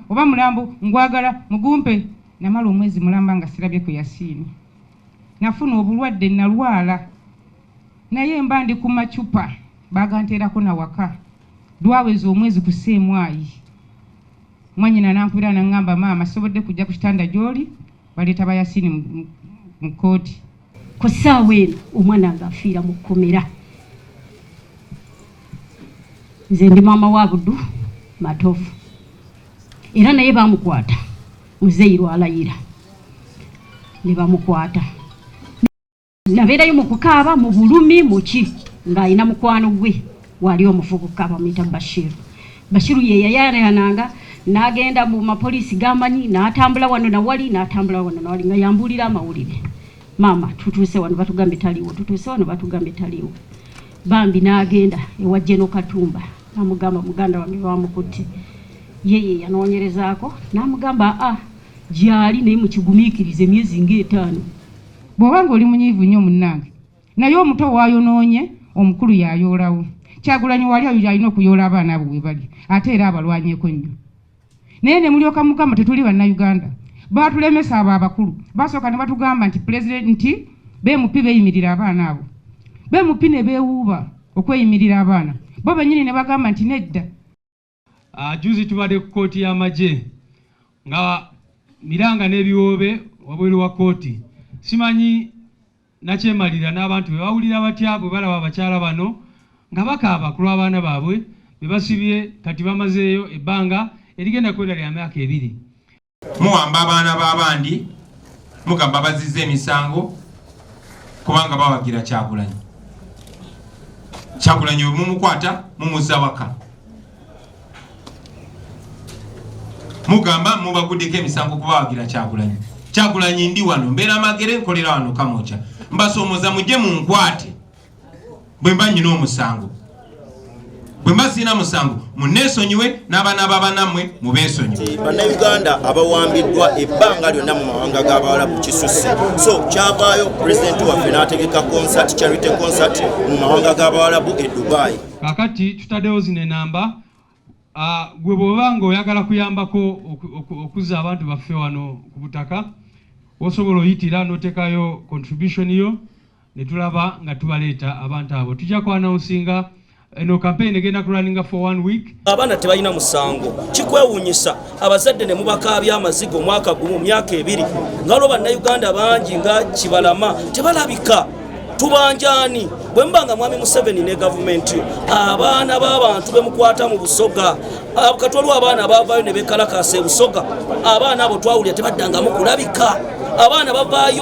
oba mulambo ngwagala mugumpe namala omwezi mulamba nga sirabye ku Yasini nafuna obulwadde nalwala naye mba ndi ku macupa baganteerako na waka dwaweza omwezi ku Ssemwayi mwanyina nankubira nangamba maama sobodde kujja ku kitanda gy'oli baleeta ba Yasini mu kooti ku ssaawa eno omwana ng'afiira mu kkomera nze ndi maama wa Buddu Matofu era naye bamukwata muzeeyi lwalayira ne bamukwata nabeerayo mu kukaaba mu bulumi muki ng'alina mukwano gwe wali omuvubuka bamuyita Bashiru ye yayayananga n'agenda mu mapoliisi gamanyi n'atambula wano nawali n'atambula wano nawali nga yambulira amawulire maama tutuuse wano batugambe taliwo tutuuse wano batugambe taliwo bambi n'agenda ewa Jeno Katumba namugamba muganda wange bamukutte yeye yanoonyerezaako namugamba gyali naye mukigumiikirize emyezi ng'etaano bw'obanga oli munyiivu nnyo munnange naye omuto waayonoonye omukulu yayoolawo Kyagulanyi wali oyo alina okuyoola abaana abo we bali ate era abalwanyeeko nnyo naye ne mulyoka mugamba tetuli bannayuganda baatulemesa abo abakulu basooka ne batugamba nti pulezidenti beemupi beeyimirira abaana abo beemupi ne beewuuba okweyimirira abaana bo bennyini ne bagamba nti nedda. Juzi tubadde ku kooti y'amagye nga miranga n'ebiwoobe wabweru wa kooti simanyi nakyemalira n'abantu be bawulira batya bwe balaba abakyala bano nga bakaaba ku lw'abaana baabwe be basibye kati bamazeeyo ebbanga erigenda kwera lya myaka 2. Muwamba abaana b'abandi mugamba bazizza emisango kubanga bawagira Kyagulanyi. Kyagulanyi bwe mumukwata mumuzza waka. Mugamba mubaguddeko emisango kubawagira Kyagulanyi. Kyagulanyi ndi wano mbeera amagere nkolera wano Kamwokya. Mbasoomoza mujje munkwate bwe mba nnyina omusango. Bwe mba sina musango munneesonyiwe n'abaana b'abanammwe mubeesonyiwe. Bannayuganda abawambiddwa ebbanga lyonna mu mawanga g'Abawarabu kisusse. So kyavaayo pulezidenti waffe n'ategeka concert, charity concert mu mawanga g'Abawarabu e Dubai. Kakati tutaddewo zino enamba gwe bw'obanga oyagala kuyambako okuzza abantu baffe wano ku butaka osobola oyitira n'oteekayo contribution yo ne tulaba nga tubaleeta abantu abo. Tujja ku-announcing eno campaign egenda kulaninga for 1 week. Abaana tebalina musango kikwewuunyisa abazadde ne mubakaabya amazigo mwaka gumu myaka 2 ngalo bannayuganda bangi nga Kibalama tebalabika tubanjani bwe mbanga mwami Museveni ne gavumenti abaana b'abantu bemukwata mu Busoga katwalu abaana bavaayo ne bekalakasa e Busoga abaana abo twawulira tebaddangamu kulabika abaana bavaayo